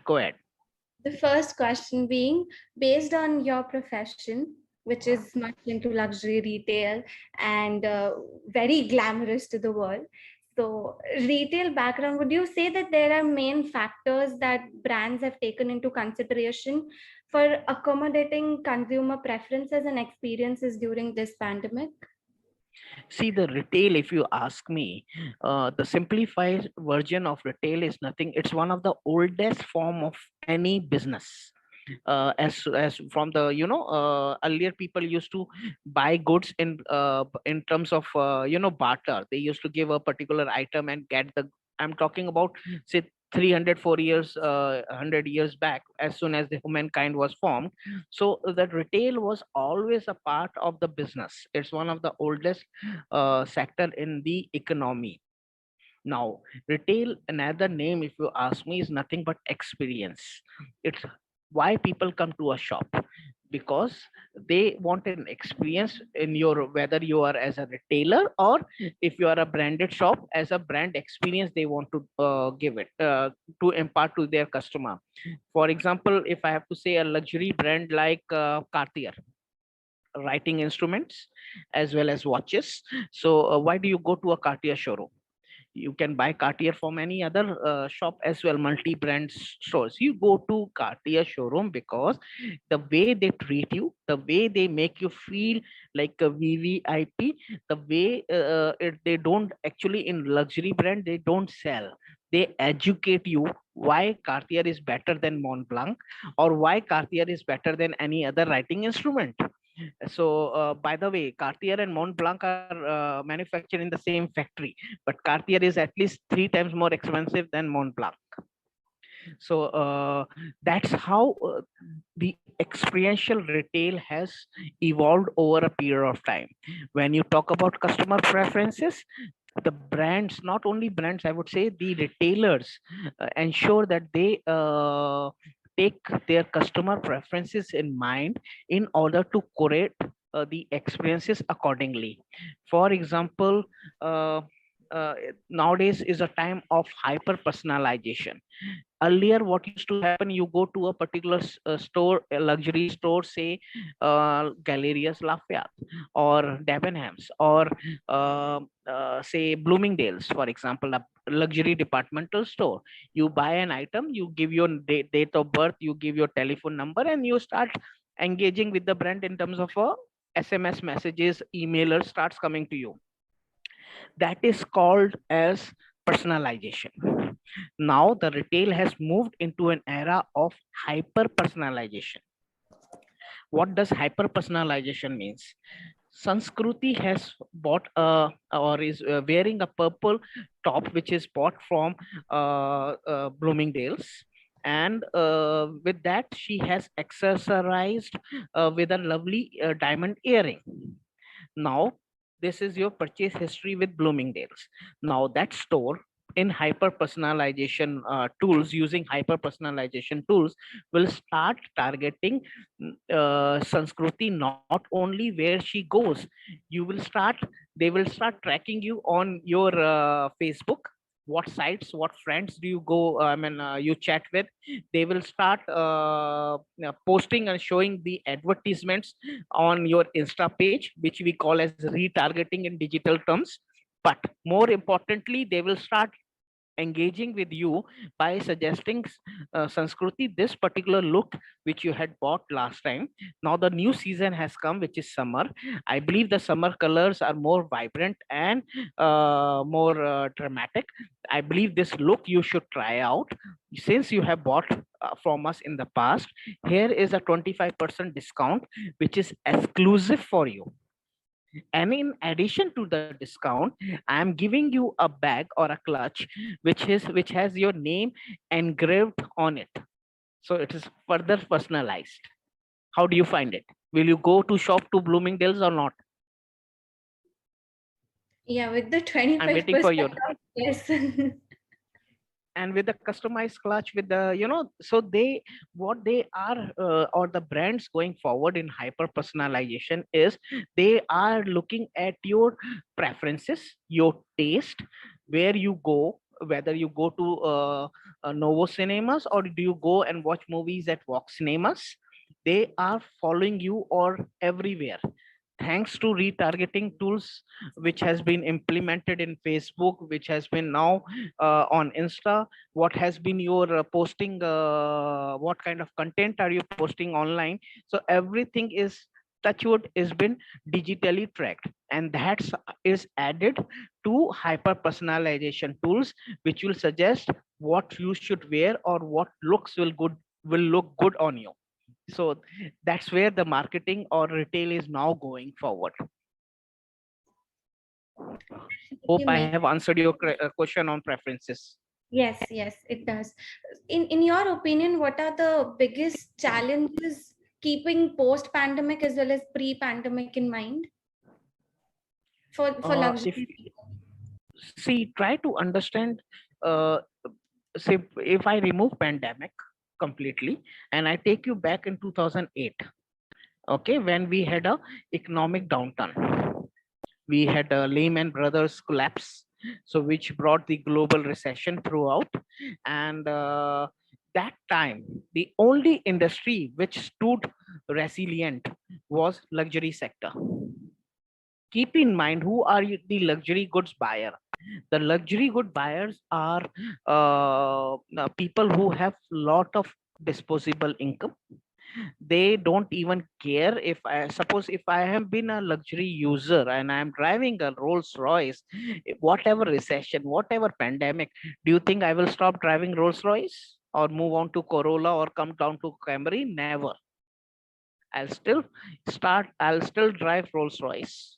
Go ahead. The first question being, based on your profession, which is much into luxury retail and very glamorous to the world. So, retail background, would you say that there are main factors that brands have taken into consideration for accommodating consumer preferences and experiences during this pandemic? See, the retail, if you ask me, the simplified version of retail is nothing. It's one of the oldest form of any business. As from the earlier people used to buy goods in terms of barter. They used to give a particular item and get the. I'm talking about, say, 300 4 years 100 years back, as soon as the humankind was formed. So that retail was always a part of the business. It's one of the oldest sector in the economy. Now, retail, another name, if you ask me, is nothing but experience. It's why people come to a shop, because they want an experience in your, whether you are as a retailer or if you are a branded shop, as a brand experience they want to give it to impart to their customer. For example, if I have to say a luxury brand like Cartier, writing instruments as well as watches. So why do you go to a Cartier showroom? You can buy Cartier from any other shop as well, multi-brand stores. You go to Cartier showroom because the way they treat you, the way they make you feel like a VVIP, the way they don't actually, in luxury brand, they don't sell. They educate you why Cartier is better than Mont Blanc, or why Cartier is better than any other writing instrument. So, by the way, Cartier and Mont Blanc are manufactured in the same factory, but Cartier is at least 3 times more expensive than Mont Blanc. So that's how the experiential retail has evolved over a period of time. When you talk about customer preferences, the brands, not only brands, I would say the retailers ensure that they take their customer preferences in mind in order to curate the experiences accordingly. For example, uh, uh, nowadays is a time of hyper personalization. Earlier, what used to happen, you go to a particular store, a luxury store, say Galerius Lafayette or Debenhams, or say Bloomingdale's, for example, a luxury departmental store. You buy an item, you give your date of birth, you give your telephone number, and you start engaging with the brand in terms of SMS messages, emailer starts coming to you. That is called as personalization. Now the retail has moved into an era of hyper personalization. What does hyper personalization means? Sanskruti has bought or is wearing a purple top which is bought from Bloomingdale's, and with that she has accessorized with a lovely diamond earring. Now, this is your purchase history with Bloomingdale's. Now, that store in hyper personalization tools, using hyper personalization tools, will start targeting Sanskruti not only where she goes. You will start, they will start tracking you on your Facebook. What sites, what friends do you go? You chat with. They will start posting and showing the advertisements on your Insta page, which we call as retargeting in digital terms. But more importantly, they will start engaging with you by suggesting Sanskruti, this particular look which you had bought last time. Now the new season has come, which is summer. I believe the summer colors are more vibrant and more dramatic. I believe this look you should try out. Since you have bought from us in the past, here is a 25% discount, which is exclusive for you. And in addition to the discount, I am giving you a bag or a clutch which has your name engraved on it. So it is further personalized. How do you find it? Will you go to shop to Bloomingdale's or not? Yeah, with the I'm waiting for 25% your, off, yes. and with the customized clutch with the, so they, what they are or the brands going forward in hyper personalization is they are looking at your preferences, your taste, where you go, whether you go to Novo Cinemas or do you go and watch movies at Vox Cinemas, they are following you or everywhere. Thanks to retargeting tools which has been implemented in Facebook, which has been now on Insta. What has been your posting, what kind of content are you posting online? So everything is, touchwood, is been digitally tracked, and that is added to hyper personalization tools which will suggest what you should wear or what looks will look good on you. So that's where the marketing or retail is now going forward. Hope You I make have answered your question on preferences. Yes, yes, it does. In your opinion, what are the biggest challenges keeping post-pandemic as well as pre-pandemic in mind for If luxury? see, try to understand. Uh, say if I remove pandemic completely and I take you back in 2008, okay, when we had a economic downturn, we had a Lehman Brothers collapse, so which brought the global recession throughout, and that time the only industry which stood resilient was luxury sector. Keep in mind who are the luxury goods buyer. The luxury good buyers are people who have lot of disposable income. They don't even care. If I suppose, if I have been a luxury user and I am driving a Rolls Royce, whatever recession, whatever pandemic, do you think I will stop driving Rolls Royce or move on to Corolla or come down to Camry? Never. I'll still drive Rolls Royce.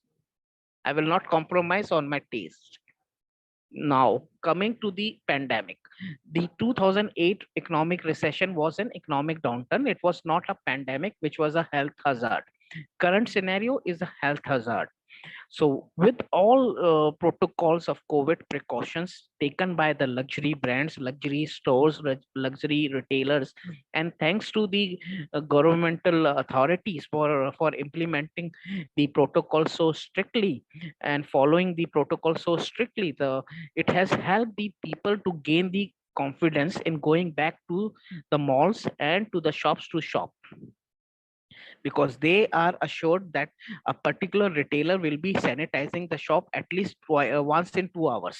I will not compromise on my taste. Now, coming to the pandemic, the 2008 economic recession was an economic downturn. It was not a pandemic, which was a health hazard. Current scenario is a health hazard. So, with all protocols of COVID precautions taken by the luxury brands, luxury stores, luxury retailers, and thanks to the governmental authorities for implementing the protocol so strictly and following the protocol so strictly, it has helped the people to gain the confidence in going back to the malls and to the shops to shop, because they are assured that a particular retailer will be sanitizing the shop at least once in 2 hours.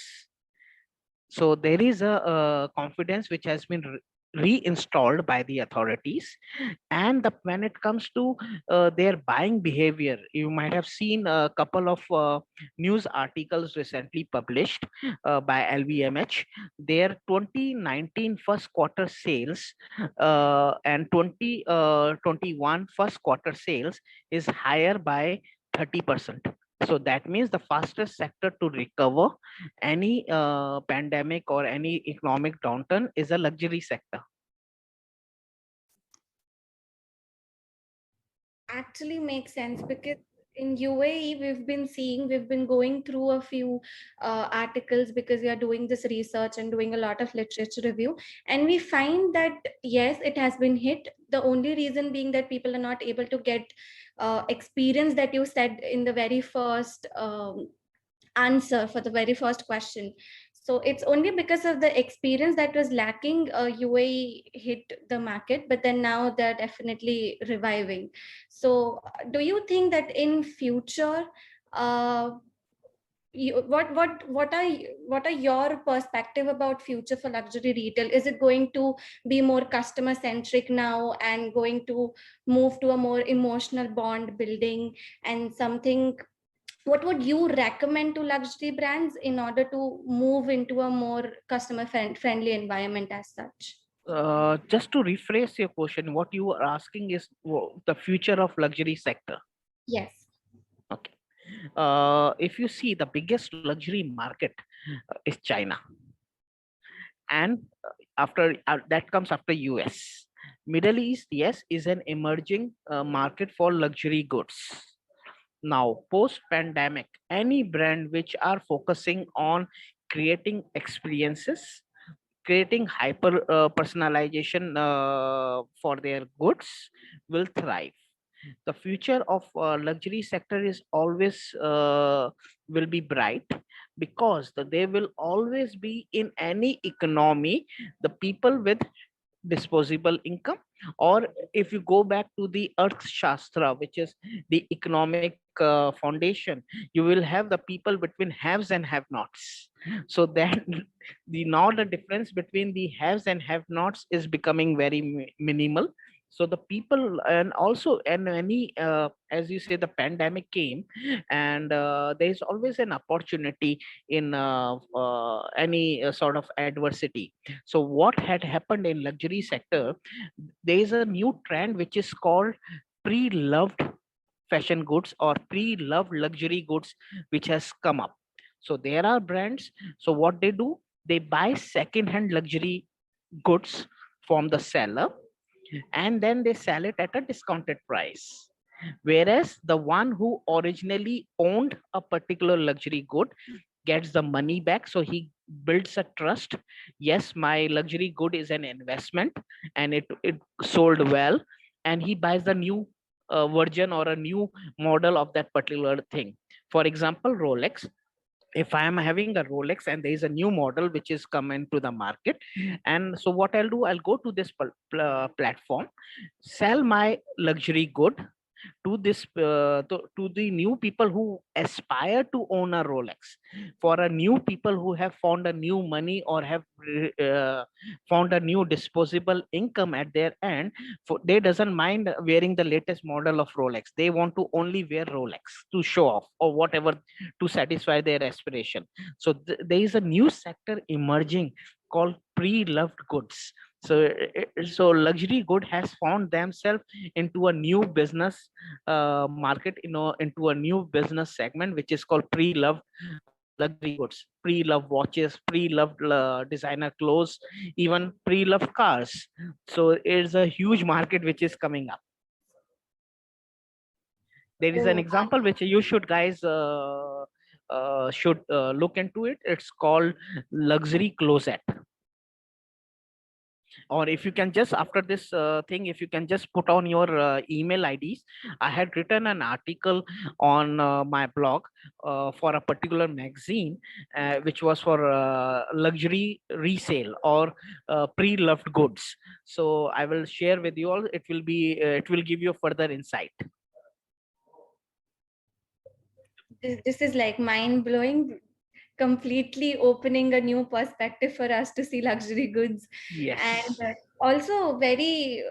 So there is a confidence which has been reinstalled by the authorities. And when it comes to their buying behavior, you might have seen a couple of news articles recently published by LVMH. Their 2019 first quarter sales and 2021 first quarter sales is higher by 30%. So that means the fastest sector to recover any pandemic or any economic downturn is a luxury sector. Actually makes sense because in UAE we've been going through a few articles because we are doing this research and doing a lot of literature review, and we find that yes, it has been hit. The only reason being that people are not able to get experience that you said in the very first answer for the very first question. So it's only because of the experience that was lacking, UAE hit the market, but then now they're definitely reviving. So do you think that in future, uh, what are your perspective about future for luxury retail? Is it going to be more customer centric now and going to move to a more emotional bond building and something? What would you recommend to luxury brands in order to move into a more customer friendly environment as such? Just to rephrase your question, what you are asking is the future of luxury sector. Yes. Okay. If you see, the biggest luxury market is China, and after that comes after US. Middle East, yes, is an emerging market for luxury goods. Now, post pandemic, any brand which are focusing on creating experiences, creating hyper personalization for their goods will thrive. The future of luxury sector is always will be bright, because there will always be in any economy the people with disposable income, or if you go back to the earth shastra, which is the economic foundation, you will have the people between haves and have nots. So that the now the difference between the haves and have nots is becoming very minimal. So the people, and also, and any as you say, the pandemic came, and there is always an opportunity in any sort of adversity. So what had happened in luxury sector, there is a new trend which is called pre-loved fashion goods or pre-loved luxury goods, which has come up. So there are brands, so what they do, they buy second hand luxury goods from the seller, and then they sell it at a discounted price, whereas the one who originally owned a particular luxury good gets the money back. So he builds a trust. Yes, my luxury good is an investment, and it sold well, and he buys the new version or a new model of that particular thing. For example, Rolex. If I am having a Rolex and there is a new model which is come into the market, and so what I'll do, I'll go to this platform, sell my luxury good to to the new people who aspire to own a Rolex, for a new people who have found a new money or have found a new disposable income at their end. For they doesn't mind wearing the latest model of Rolex. They want to only wear Rolex to show off or whatever, to satisfy their aspiration. So there is a new sector emerging called pre-loved goods. So so luxury good has found themselves into a new business market, into a new business segment, which is called pre-loved luxury goods, pre-loved watches, pre-loved designer clothes, even pre-loved cars. So it's a huge market which is coming up. There is an Oh, example which you should guys should look into it. It's called luxury closet. Or if you can just, after this thing, if you can just put on your email IDs. I had written an article on my blog for a particular magazine, which was for luxury resale or pre-loved goods. So I will share with you all. It will be it will give you further insight. this is like mind blowing, completely opening a new perspective for us to see luxury goods. And Yes. also very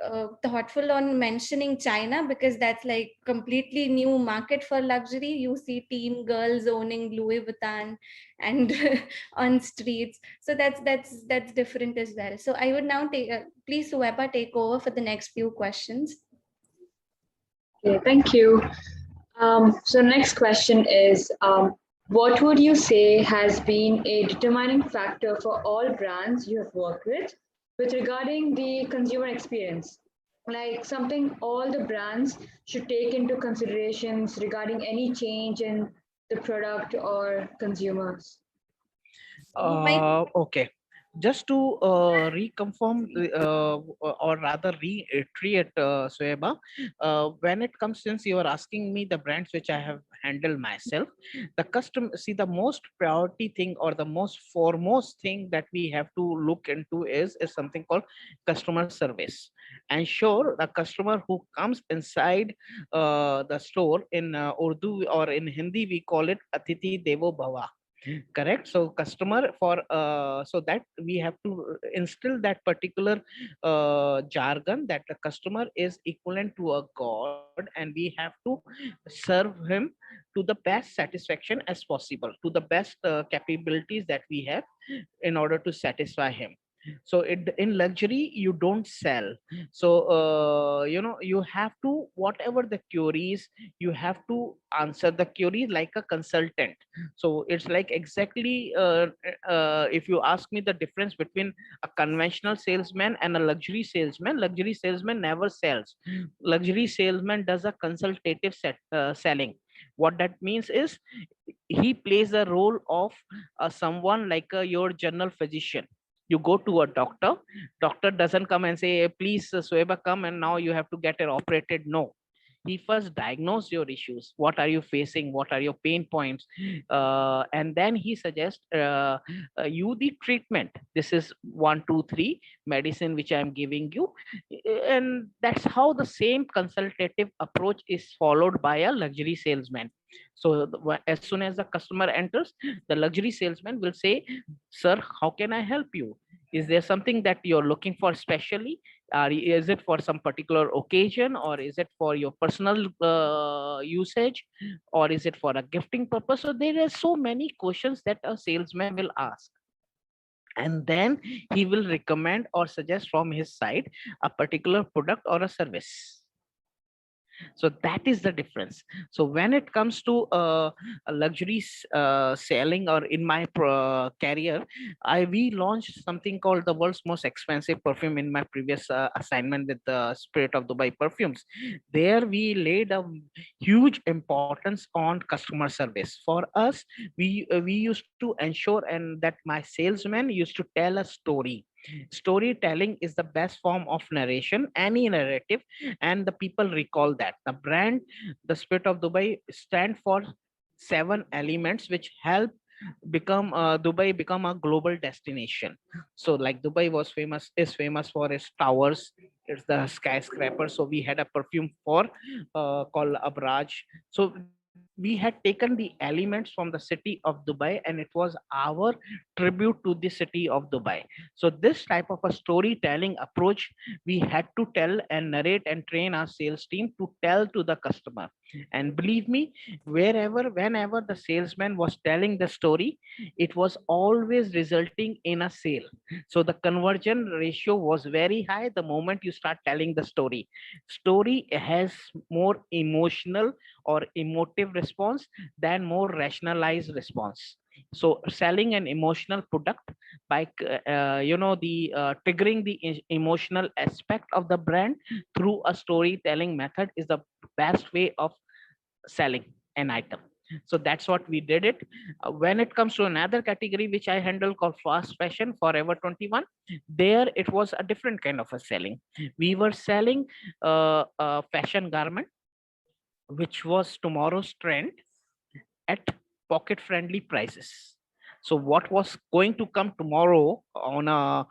thoughtful on mentioning China, because that's like completely new market for luxury. You see teen girls owning Louis Vuitton and on streets. So that's different as well. So I would now take please Suwaiba take over for the next few questions. Okay, thank you. So next question is, what would you say has been a determining factor for all brands you have worked with regarding the consumer experience? Like something all the brands should take into considerations regarding any change in the product or consumers. My Okay. Just to reconfirm, or rather reiterate, Sweba, when it comes, since you are asking me the brands which I have handled myself, the custom, see, the most priority thing or the most foremost thing that we have to look into is something called customer service. Ensure the customer who comes inside the store, in Urdu or in Hindi, we call it Atiti Devo Bhava. Correct. So customer, for so that we have to instill that particular jargon, that the customer is equivalent to a god, and we have to serve him to the best satisfaction as possible, to the best capabilities that we have, in order to satisfy him. So in luxury you don't sell. So you have to, whatever the queries, you have to answer the queries like a consultant. So it's like exactly, if you ask me the difference between a conventional salesman and a luxury salesman never sells. Luxury salesman does a consultative selling. What that means is, he plays the role of someone like your general physician. You go to a doctor doesn't come and say, please, Sueba, come and now you have to get it operated. No, He first diagnose your issues. What are you facing? What are your pain points? And then he suggests you the treatment. This is 1, 2, 3 medicine which I am giving you, and that's how the same consultative approach is followed by a luxury salesman. So as soon as the customer enters, the luxury salesman will say, sir, how can I help you? Is there something that you're looking for specially? Is it for some particular occasion, or is it for your personal usage, or is it for a gifting purpose? So there are so many questions that a salesman will ask, and then he will recommend or suggest from his side a particular product or a service. So that is the difference. So when it comes to a luxury selling, or in my career, we launched something called the world's most expensive perfume in my previous assignment with the Spirit of Dubai perfumes. There we laid a huge importance on customer service. For us, we used to ensure and that my salesman used to tell a story. Storytelling is the best form of narration, any narrative, and the people recall that. The brand, the Spirit of Dubai, stand for 7 elements which help become Dubai become a global destination. So like Dubai is famous for its towers, it's the skyscraper. So we had a perfume for called Abraj. So we had taken the elements from the city of Dubai, and it was our tribute to the city of Dubai. So this type of a storytelling approach we had to tell and narrate and train our sales team to tell to the customer. And believe me, whenever the salesman was telling the story, it was always resulting in a sale. So the conversion ratio was very high the moment you start telling the story. Story has more emotional or emotive response than more rationalized response. So selling an emotional product by the triggering the emotional aspect of the brand through a storytelling method is the best way of selling an item. So that's what we did it. When it comes to another category which I handle called fast fashion, Forever 21, there it was a different kind of a selling. We were selling a fashion garment which was tomorrow's trend at pocket friendly prices. So what was going to come tomorrow on a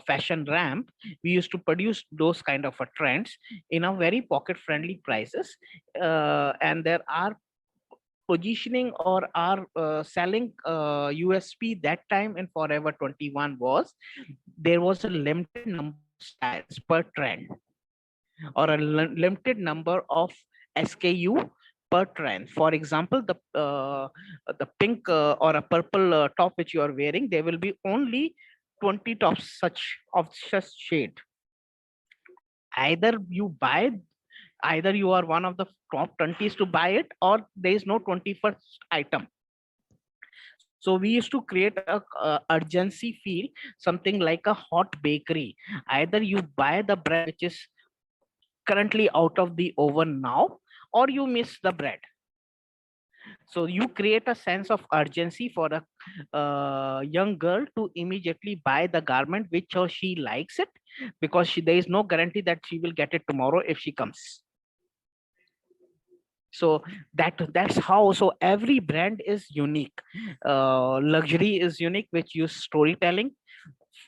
fashion ramp, we used to produce those kind of a trends in a very pocket friendly prices. And there are positioning or our selling USP that time in Forever 21 was there was a limited number of styles per trend, or a limited number of SKU per trend. For example, the pink or a purple top which you are wearing, there will be only 20 tops such shade. Either you buy, either you are one of the top 20s to buy it, or there is no 21st item. So we used to create a urgency feel, something like a hot bakery. Either you buy the bread which is currently out of the oven now, or you miss the bread. So you create a sense of urgency for a young girl to immediately buy the garment which or she likes it, because there is no guarantee that she will get it tomorrow if she comes. So that's how. So every brand is unique. Luxury is unique, which use storytelling.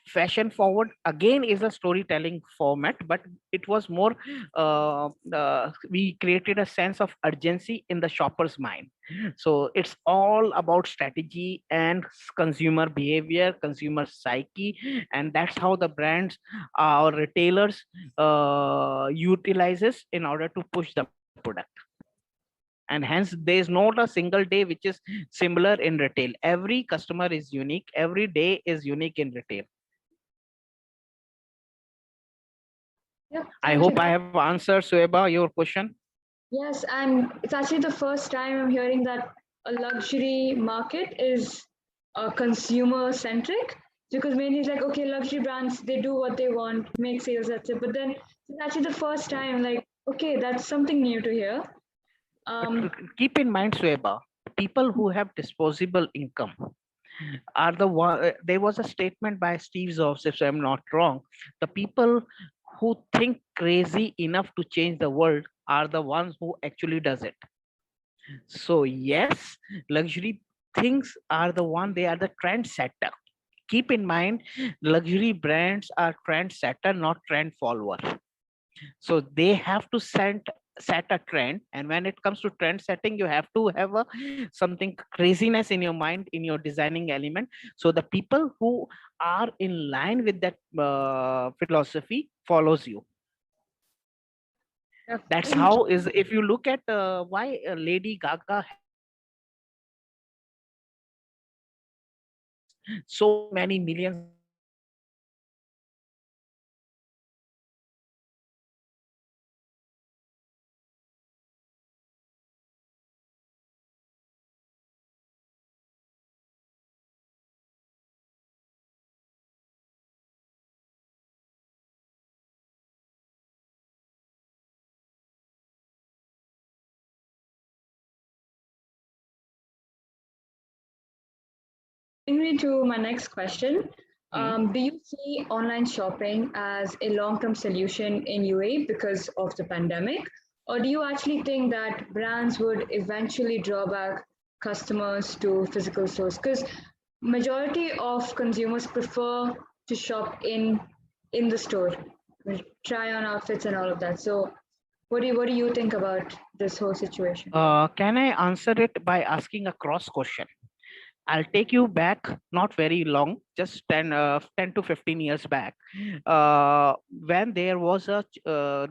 Fashion forward again is a storytelling format, but it was more we created a sense of urgency in the shopper's mind. So it's all about strategy and consumer behavior, consumer psyche, and that's how the brands or retailers utilizes in order to push the product. And hence there is not a single day which is similar in retail. Every customer is unique, every day is unique in retail. Yeah, I thank you. hope I have answered, Sueba, your question. Yes, and it's actually the first time I'm hearing that a luxury market is consumer centric. Because mainly it's like, okay, luxury brands, they do what they want, make sales, that's it. But then it's actually the first time, like, okay, that's something new to hear. But keep in mind, Sueba, people who have disposable income are the one. There was a statement by Steve Jobs, if I'm not wrong. The people who think crazy enough to change the world are the ones who actually does it. So yes, luxury things are the one, they are the trendsetter. Keep in mind, luxury brands are trendsetter, not trend follower. So they have to set a trend, and when it comes to trend setting, you have to have a something craziness in your mind, in your designing element, so the people who are in line with that philosophy follows you. Yeah, That's thank how is, if you look at why Lady Gaga has so many millions of followers, Bring me to my next question. hmm, Do you see online shopping as a long-term solution in UAE because of the pandemic, or do you actually think that brands would eventually draw back customers to physical stores? Because majority of consumers prefer to shop in the store, try on outfits and all of that. So, what do you think about this whole situation? can I answer it by asking a cross question? I'll take you back, not very long, just 10 to 15 years back, when there was a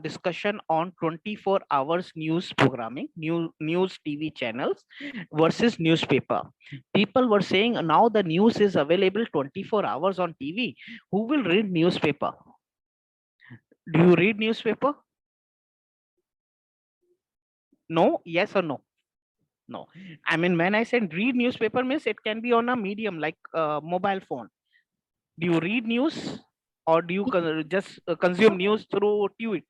discussion on 24 hours news programming, news TV channels versus newspaper. People were saying now the news is available 24 hours on TV. Who will read newspaper? Do you read newspaper? No? Yes or no? No. I mean, when I said read newspaper means it can be on a medium like mobile phone. Do you read news, or do you just consume news through tweets?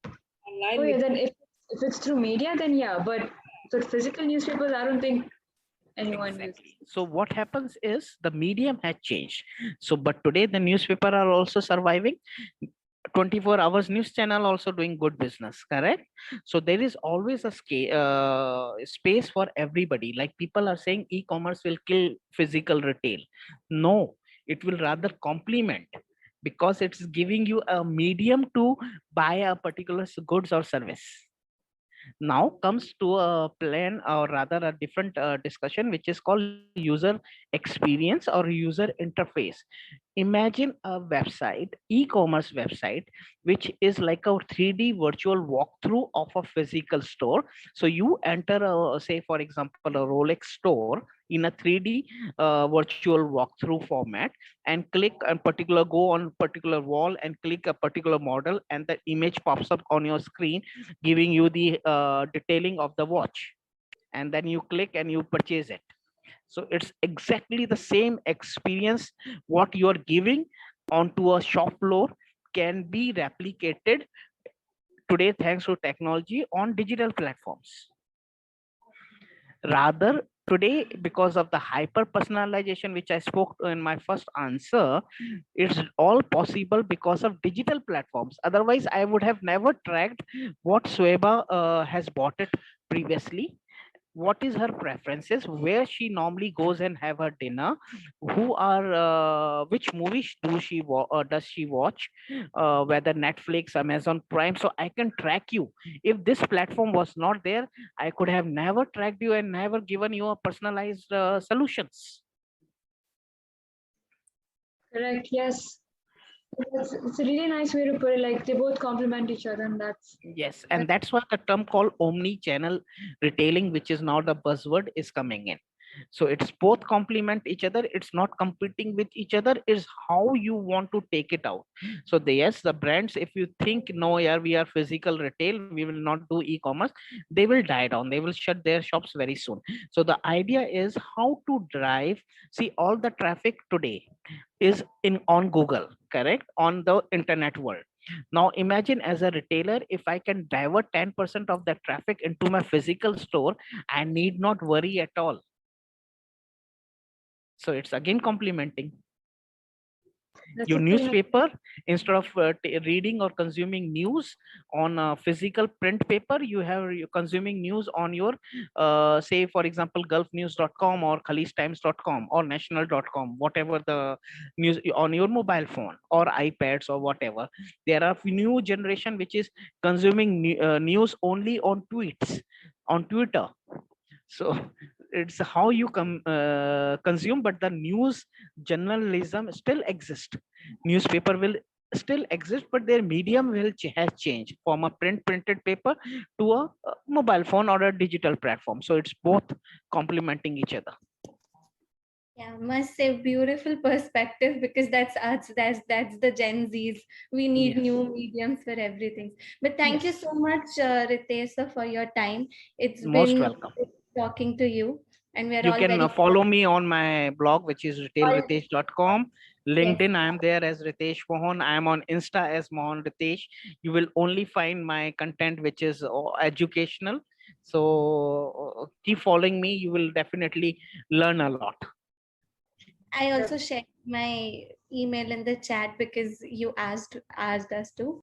Oh Online yeah, with then if it's through media, then yeah. But for physical newspapers, I don't think anyone uses. Exactly. So what happens is the medium has changed. So but today the newspaper are also surviving. 24 hours news channel also doing good business, correct? So there is always a space for everybody. Like people are saying e-commerce will kill physical retail. No, it will rather complement, because it's giving you a medium to buy a particular goods or service. Now comes to a plan, or rather a different discussion, which is called user experience or user interface. Imagine a website, e-commerce website, which is like a 3D virtual walkthrough of a physical store. So you enter say for example a Rolex store in a 3D virtual walkthrough format, and click on particular, go on particular wall and click a particular model, and the image pops up on your screen giving you the detailing of the watch, and then you click and you purchase it. So it's exactly the same experience. What you are giving onto a shop floor can be replicated today thanks to technology on digital platforms. Rather, today, because of the hyper personalization which I spoke in my first answer, it's all possible because of digital platforms. Otherwise I would have never tracked what Sweba has bought it previously, what is her preferences, where she normally goes and have her dinner, who are which movies does she watch, whether Netflix, Amazon Prime. So I can track you. If this platform was not there, I could have never tracked you and never given you a personalized solutions. Correct. Yes. It's a really nice way to put it. Like they both complement each other, and Yes, and that's why the term called omni-channel retailing, which is now the buzzword, is coming in. So it's both complement each other. It's not competing with each other. Is how you want to take it out. So the, yes, the brands, if you think no, yeah, we are physical retail, we will not do e-commerce, they will die down. They will shut their shops very soon. So the idea is how to drive. See, all the traffic today is in on Google, correct? On the internet world. Now imagine as a retailer, if I can divert 10% of that traffic into my physical store, I need not worry at all. So it's again complementing. That's Your a pretty nice- newspaper, instead of reading or consuming news on a physical print paper, you're consuming news on your say for example gulfnews.com or khalestimes.com or national.com, whatever the news, on your mobile phone or iPads or whatever. There are new generation which is consuming news only on tweets, on Twitter. So it's how you consume, but the news journalism still exists. Newspaper will still exist, but their medium has changed from a printed paper to a mobile phone or a digital platform. So it's both complementing each other. Yeah, must say beautiful perspective, because that's us, that's the Gen Zs. We need Yes. new mediums for everything. But thank you Yes. so much, Ritesh, sir, for your time. It's Most been welcome. good talking to you, and we're You all can very follow me on my blog, which is retailritesh.com. yes. LinkedIn, I am there as Ritesh Mohan. I am on Insta as Mohan Ritesh. You will only find my content which is educational. So keep following me. You will definitely learn a lot. I also shared my email in the chat because you asked us to.